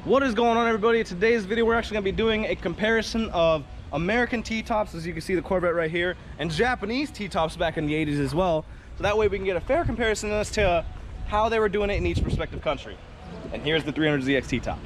What is going on, everybody? In today's video, we're actually going to be doing a comparison of American T-tops, as you can see the Corvette right here, and Japanese T-tops back in the 80s as well. So that way we can get a fair comparison as to how they were doing it in each respective country. And here's the 300ZX T-top.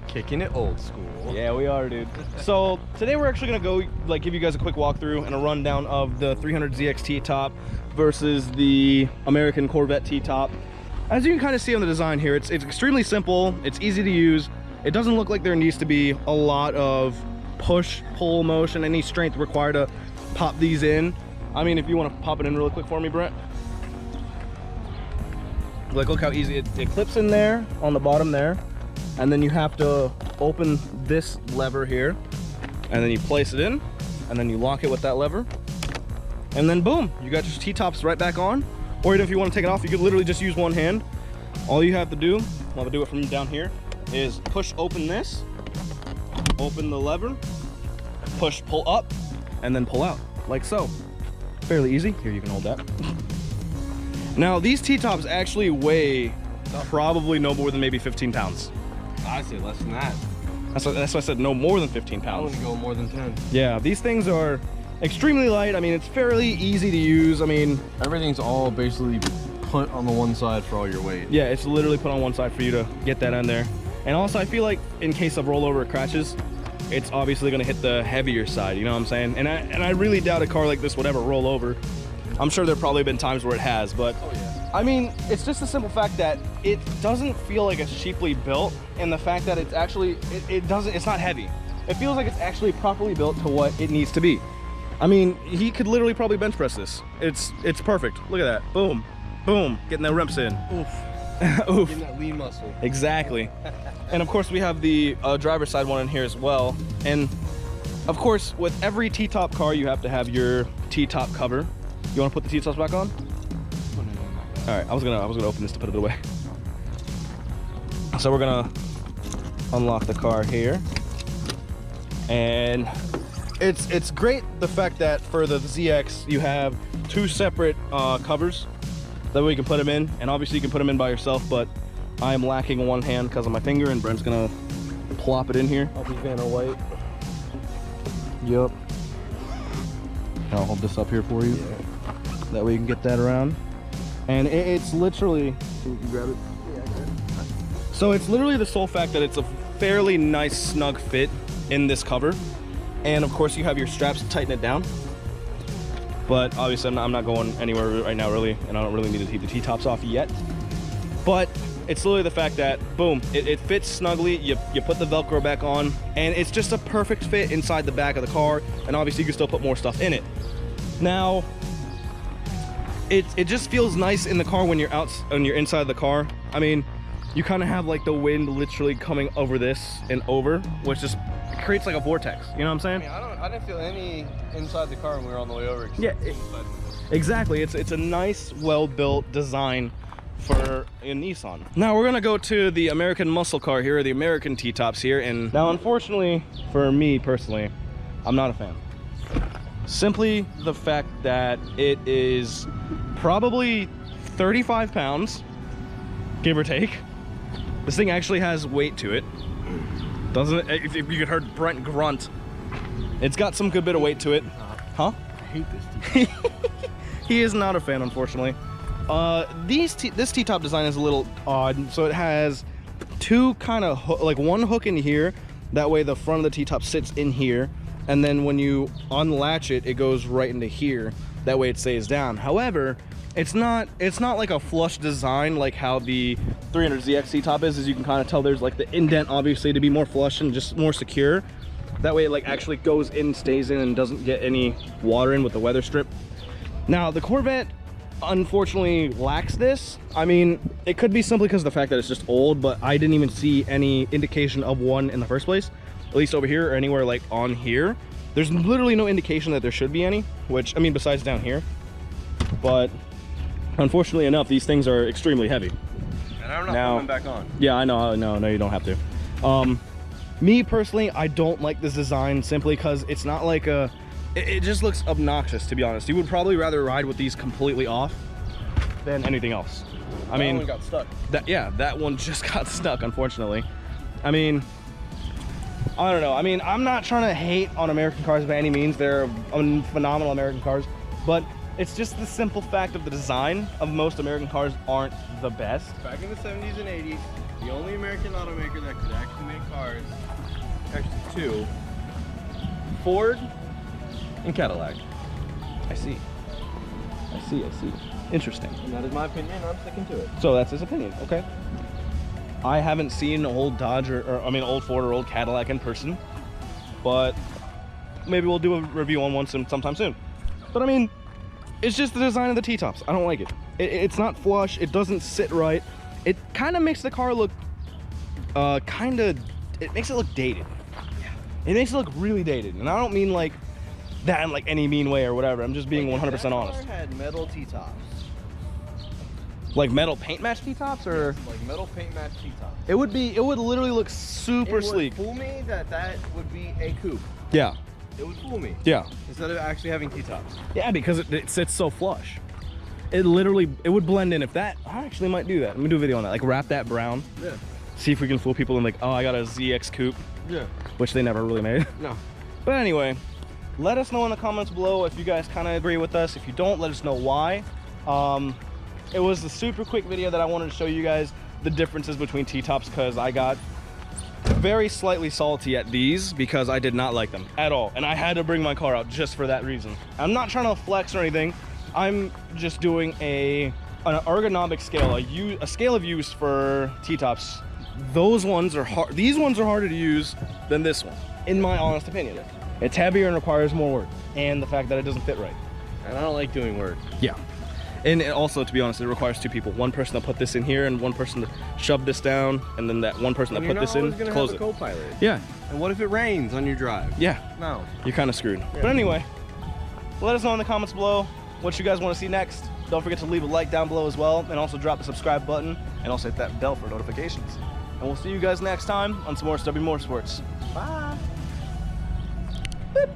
Kicking it old school. Yeah, we are, dude. So today we're actually gonna go give you guys a quick walkthrough and a rundown of the 300ZX T-top versus the American Corvette T-top. As you can kind of see on the design here, it's extremely simple, it's easy to use. It doesn't look like there needs to be a lot of push-pull motion, any strength required to pop these in. I mean, if you want to pop it in really quick for me, Brent. Like, look how easy it clips in there on the bottom there. And then you have to open this lever here, and then you place it in, and then you lock it with that lever, and then boom, you got your T-tops right back on. Or even if you want to take it off, you could literally just use one hand. All you have to do, I'm gonna do it from down here, is push open this, open the lever, push, pull up, and then pull out, like so. Fairly easy. Here, you can hold that. Now, these T-tops actually weigh probably no more than maybe 15 pounds. I say less than that. That's why I said no more than 15 I pounds. wouldn't go more than 10. Yeah, these things are extremely light. I mean, it's fairly easy to use. I mean, Everything's all basically put on the one side for all your weight. yeah, it's literally put on one side for you to get that in there. And also, I feel like in case of rollover or crashes, it's obviously going to hit the heavier side, you know what I'm saying? And I really doubt a car like this would ever roll over. I'm sure there have probably been times where it has, but Oh yeah. I mean, it's just the simple fact that it doesn't feel like it's cheaply built, and the fact that it's actually, it's not heavy. It feels like it's actually properly built to what it needs to be. I mean, he could literally probably bench press this. It's perfect. Look at that. Boom, boom, getting the rimps in. Oof. Oof. Getting that lean muscle. Exactly. And of course we have the driver's side one in here as well. And of course, with every T-top car, you have to have your T-top cover. You want to put the T-tops back on? All right, I was gonna open this to put it away. So we're gonna unlock the car here, and it's great the fact that for the ZX you have two separate covers. That way you can put them in, and obviously you can put them in by yourself. But I am lacking one hand because of my finger, and Brent's gonna plop it in here. I'll be Vanna White. Yup. I'll hold this up here for you. Yeah. That way you can get that around. And it's literally, can you grab it? Yeah, I got it. So it's literally the sole fact that it's a fairly nice snug fit in this cover. And of course you have your straps to tighten it down. But obviously I'm not going anywhere right now really, and I don't really need to keep the T-tops off yet. But it's literally the fact that, boom, it fits snugly, you put the Velcro back on, and it's just a perfect fit inside the back of the car, and obviously you can still put more stuff in it. Now, it just feels nice in the car when you're out, when you're inside the car. I mean, you kind of have like the wind literally coming over this and over, which just creates like a vortex. You know what I'm saying? I mean, I didn't feel any inside the car when we were on the way over. Yeah, exactly. It's a nice, well-built design for a Nissan. Now we're gonna go to the American muscle car here, the American T-tops here, and now unfortunately for me personally, I'm not a fan. Simply the fact that it is probably 35 pounds, give or take. This thing actually has weight to it. Doesn't it? If you could heard Brent grunt, it's got some good bit of weight to it. Huh? I hate this T-top. He is not a fan, unfortunately. This T-top design is a little odd. So it has two kind of like one hook in here. That way the front of the T-top sits in here. And then when you unlatch it, it goes right into here. That way it stays down. However, it's not like a flush design like how the 300ZX T-top is. As you can kind of tell, there's like the indent obviously to be more flush and just more secure. That way it like actually goes in, stays in, and doesn't get any water in with the weather strip. Now the Corvette unfortunately lacks this. I mean, it could be simply because of the fact that it's just old, but I didn't even see any indication of one in the first place. At least over here or anywhere like on here. There's literally no indication that there should be any, which, I mean, besides down here. But unfortunately enough, these things are extremely heavy. And I'm not coming back on. Yeah, I know, no, you don't have to. Me personally, I don't like this design simply because it's not like a, it just looks obnoxious, to be honest. You would probably rather ride with these completely off than anything else. I mean, That one got stuck. that one just got stuck, unfortunately. I mean, I don't know. I mean, I'm not trying to hate on American cars by any means. They're phenomenal American cars, but it's just the simple fact of the design of most American cars aren't the best. Back in the 70s and 80s, the only American automaker that could actually make cars, actually two, Ford and Cadillac. I see. Interesting. And that is my opinion, I'm sticking to it. So that's his opinion. Okay. I haven't seen old Dodge or I mean old Ford or old Cadillac in person, but maybe we'll do a review on one sometime soon. But I mean, it's just the design of the T-tops. I don't like it. It's not flush. It doesn't sit right. It kind of makes the car look it makes it look dated. It makes it look really dated, and I don't mean like that in like any mean way or whatever. I'm just being 100% honest. That car had metal T-tops. Like metal paint match T-tops, or Like metal paint match T-tops. it would literally look super sleek. It would fool me that would be a coupe. Yeah, It would fool me. yeah, Instead of actually having T-tops. yeah, because it sits so flush. It would blend in. If that, I actually might do that. Let me do a video on that. Like wrap that brown. Yeah. See if we can fool people and like, oh, I got a ZX coupe, Yeah. which they never really made. No. But anyway, let us know in the comments below if you guys kind of agree with us. If you don't, let us know why. It was a super quick video that I wanted to show you guys the differences between T-tops, because I got very slightly salty at these because I did not like them at all, and I had to bring my car out just for that reason. I'm not trying to flex or anything. I'm just doing an ergonomic scale, a scale of use for T-tops. Those ones are hard. These ones are harder to use than this one, in my honest opinion. It's heavier and requires more work, and the fact that it doesn't fit right. And I don't like doing work. Yeah. And also, to be honest, it requires two people. One person to put this in here and one person to shove this down, and then that one person to put this in to close it. Co-pilot. Yeah, And what if it rains on your drive? yeah, No. you're kind of screwed. But anyway, let us know in the comments below what you guys want to see next. Don't forget to leave a like down below as well, and also drop the subscribe button, and also hit that bell for notifications. And we'll see you guys next time on some more Stubby Motorsports. Bye. Bye.